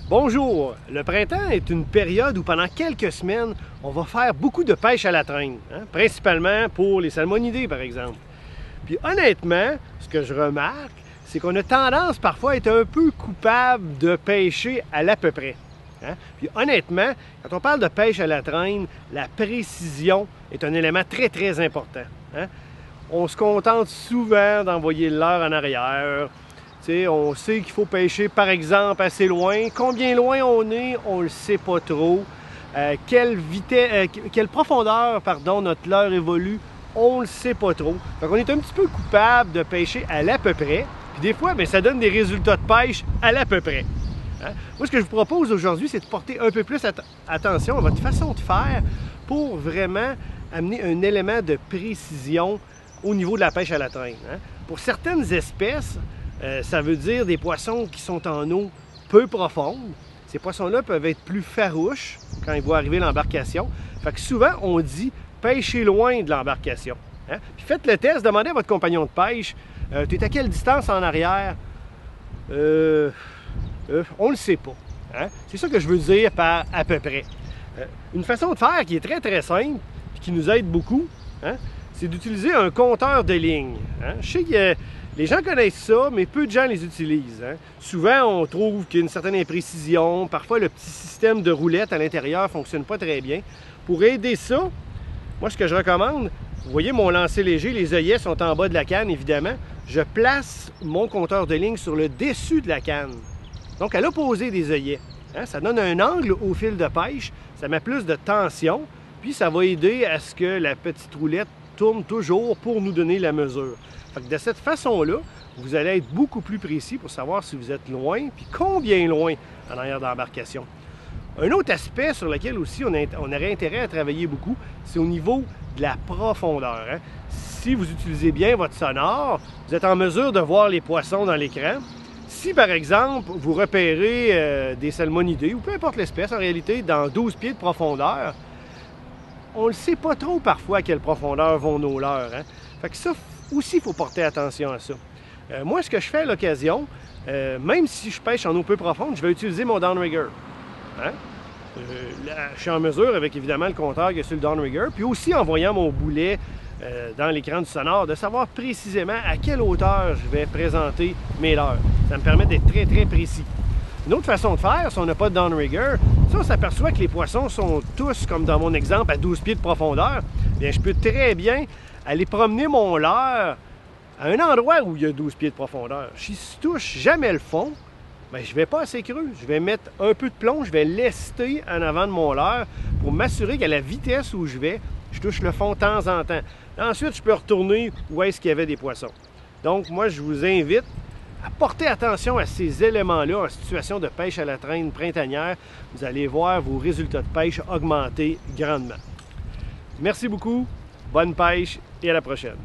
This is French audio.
Bonjour! Le printemps est une période où pendant quelques semaines, on va faire beaucoup de pêche à la traîne, principalement pour les salmonidés par exemple. Puis honnêtement, ce que je remarque, c'est qu'on a tendance parfois à être un peu coupable de pêcher à l'à peu près. Puis honnêtement, quand on parle de pêche à la traîne, la précision est un élément très très important. On se contente souvent d'envoyer le leurre en arrière. On sait qu'il faut pêcher, par exemple, assez loin. Combien loin on est, on ne le sait pas trop. Quelle profondeur, notre leurre évolue, on ne le sait pas trop. Donc, on est un petit peu coupable de pêcher à l'à peu près. Puis des fois, ça donne des résultats de pêche à l'à peu près. Moi, ce que je vous propose aujourd'hui, c'est de porter un peu plus attention à votre façon de faire pour vraiment amener un élément de précision au niveau de la pêche à la traîne. Pour certaines espèces, ça veut dire des poissons qui sont en eau peu profonde. Ces poissons-là peuvent être plus farouches quand ils vont arriver à l'embarcation. Fait que souvent, on dit pêchez loin de l'embarcation. Puis faites le test, demandez à votre compagnon de pêche, tu es à quelle distance en arrière? On ne le sait pas. C'est ça que je veux dire par à peu près. Une façon de faire qui est très très simple et qui nous aide beaucoup, c'est d'utiliser un compteur de ligne. Je sais que les gens connaissent ça, mais peu de gens les utilisent. Souvent, on trouve qu'il y a une certaine imprécision. Parfois, le petit système de roulette à l'intérieur ne fonctionne pas très bien. Pour aider ça, moi, ce que je recommande, vous voyez mon lancer léger, les œillets sont en bas de la canne, évidemment. Je place mon compteur de ligne sur le dessus de la canne, donc à l'opposé des œillets. Ça donne un angle au fil de pêche, ça met plus de tension, puis ça va aider à ce que la petite roulette tourne toujours pour nous donner la mesure. Fait que de cette façon-là, vous allez être beaucoup plus précis pour savoir si vous êtes loin, puis combien loin en arrière d'embarcation. Un autre aspect sur lequel aussi on aurait intérêt à travailler beaucoup, c'est au niveau de la profondeur. Si vous utilisez bien votre sonore, vous êtes en mesure de voir les poissons dans l'écran. Si, par exemple, vous repérez des salmonidés, ou peu importe l'espèce, en réalité, dans 12 pieds de profondeur, on ne le sait pas trop parfois à quelle profondeur vont nos leurres. Fait que ça aussi, il faut porter attention à ça. Moi, ce que je fais à l'occasion, même si je pêche en eau peu profonde, je vais utiliser mon downrigger. Je suis en mesure, avec évidemment le compteur qui est sur le downrigger, puis aussi en voyant mon boulet dans l'écran du sonore, de savoir précisément à quelle hauteur je vais présenter mes leurres. Ça me permet d'être très, très précis. Une autre façon de faire, si on n'a pas de downrigger, si on s'aperçoit que les poissons sont tous, comme dans mon exemple, à 12 pieds de profondeur, bien, je peux très bien aller promener mon leurre à un endroit où il y a 12 pieds de profondeur. Si je touche jamais le fond, bien, je ne vais pas assez creux. Je vais mettre un peu de plomb, je vais lester en avant de mon leurre pour m'assurer qu'à la vitesse où je vais, je touche le fond de temps en temps. Ensuite, je peux retourner où est-ce qu'il y avait des poissons. Donc, moi, je vous invite à porter attention à ces éléments-là en situation de pêche à la traîne printanière. Vous allez voir vos résultats de pêche augmenter grandement. Merci beaucoup, bonne pêche et à la prochaine.